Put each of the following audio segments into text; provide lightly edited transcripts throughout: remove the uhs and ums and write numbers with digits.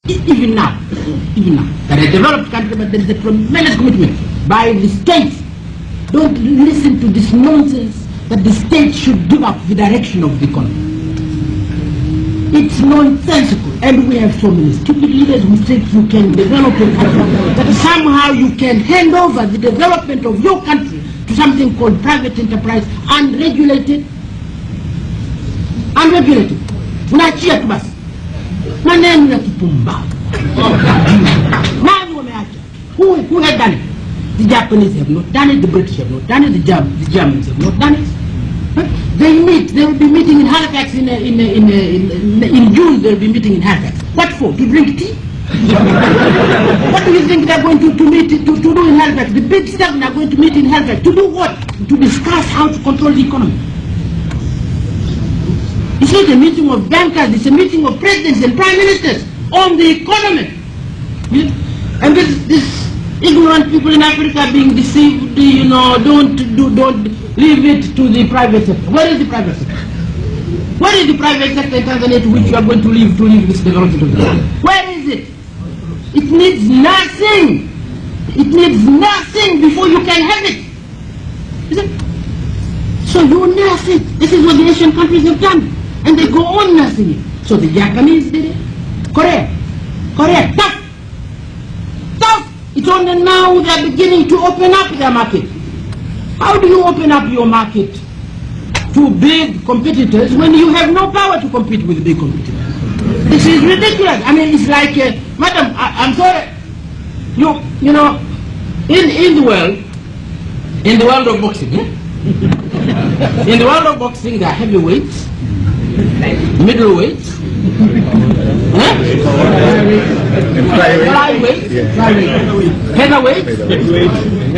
even now, that a developed country, but there is a tremendous commitment by the states. Don't listen to this nonsense that the state should give up the direction of the economy. It's nonsensical, and we have so many stupid leaders who think you can develop a country, that somehow you can hand over the development of your country to something called private enterprise, unregulated. Unaachia tu basi. Maneno ya kipumbavu. Nani wameacha? Who had done it? The Japanese have not done it, the British have not done it, the Germans have not done it. They will be meeting in Halifax in June. They will be meeting in Halifax. What for? To drink tea? What do you think they're going to do in Halifax? The big seven are going to meet in Halifax. To do what? To discuss how to control the economy. It's not a meeting of bankers, it's a meeting of presidents and prime ministers on the economy. And this ignorant people in Africa are being deceived, don't leave it to the private sector. Where is the private sector? Where is the private sector in Tanzania to which you are going to leave this development of the country? Where is it? It needs nothing. It needs nothing before you can have it. Is it? So you nurse it. This is what the Asian countries have done. And they go on nursing it. So the Japanese did it. Korea, tough. It's only now they are beginning to open up their market. How do you open up your market to big competitors when you have no power to compete with big competitors? This is ridiculous. I mean, it's like, madam, I'm sorry. You know, in the world of boxing, in the world of boxing, there are heavyweights, middleweights, flyweights, heavyweights,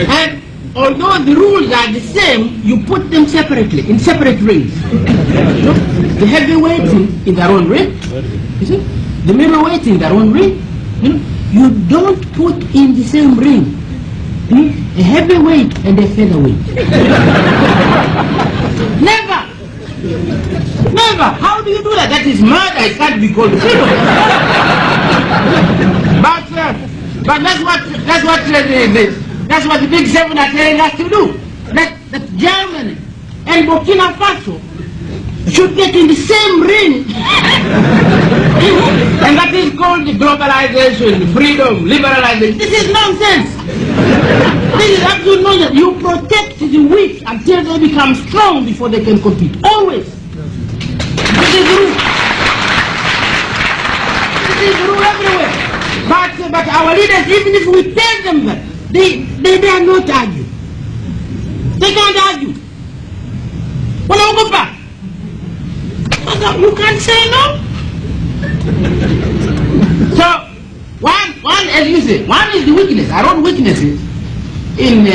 and although the rules are the same, you put them separately, in separate rings. The heavyweights in their own ring, you see? The middleweights in their own ring. You don't put in the same ring a heavyweight and a featherweight. Never! How do you do that? That is murder. It can't be called freedom. But that's what the big seven are telling us to do. That Germany and Burkina Faso should get in the same ring. And that is called globalization, freedom, liberalization. This is nonsense. This is absolute nonsense. You protect the weak until they become strong before they can compete. Always. This is the rule. This is the rule everywhere. But our leaders, even if we tell them that, they dare not argue. They can't argue. Well, I'll go back. You can't say no. So, one, as you say, one is the weakness, our own weaknesses in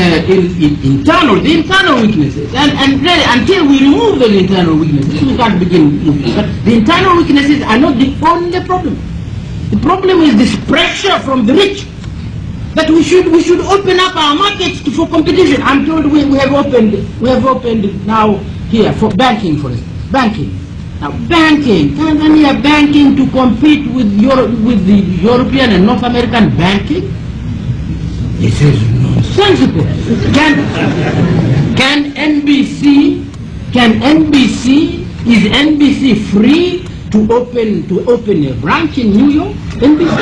internal weaknesses. And really, until we remove those internal weaknesses, we can't begin moving. But the internal weaknesses are not the only problem. The problem is this pressure from the rich that we should open up our markets for competition. I'm told we have opened now here for banking, for instance. Banking. Now banking, Tanzania banking to compete with the European and North American banking? This is nonsensical. Is NBC free to open a branch in New York? NBC?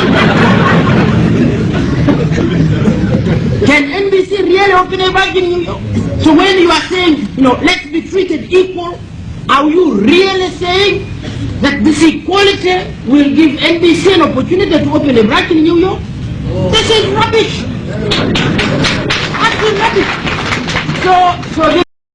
Can NBC really open a branch in New York? So when you are saying, let's be treated equal, are you really saying that this equality will give NBC an opportunity to open a branch in New York? This is rubbish. Absolute rubbish. So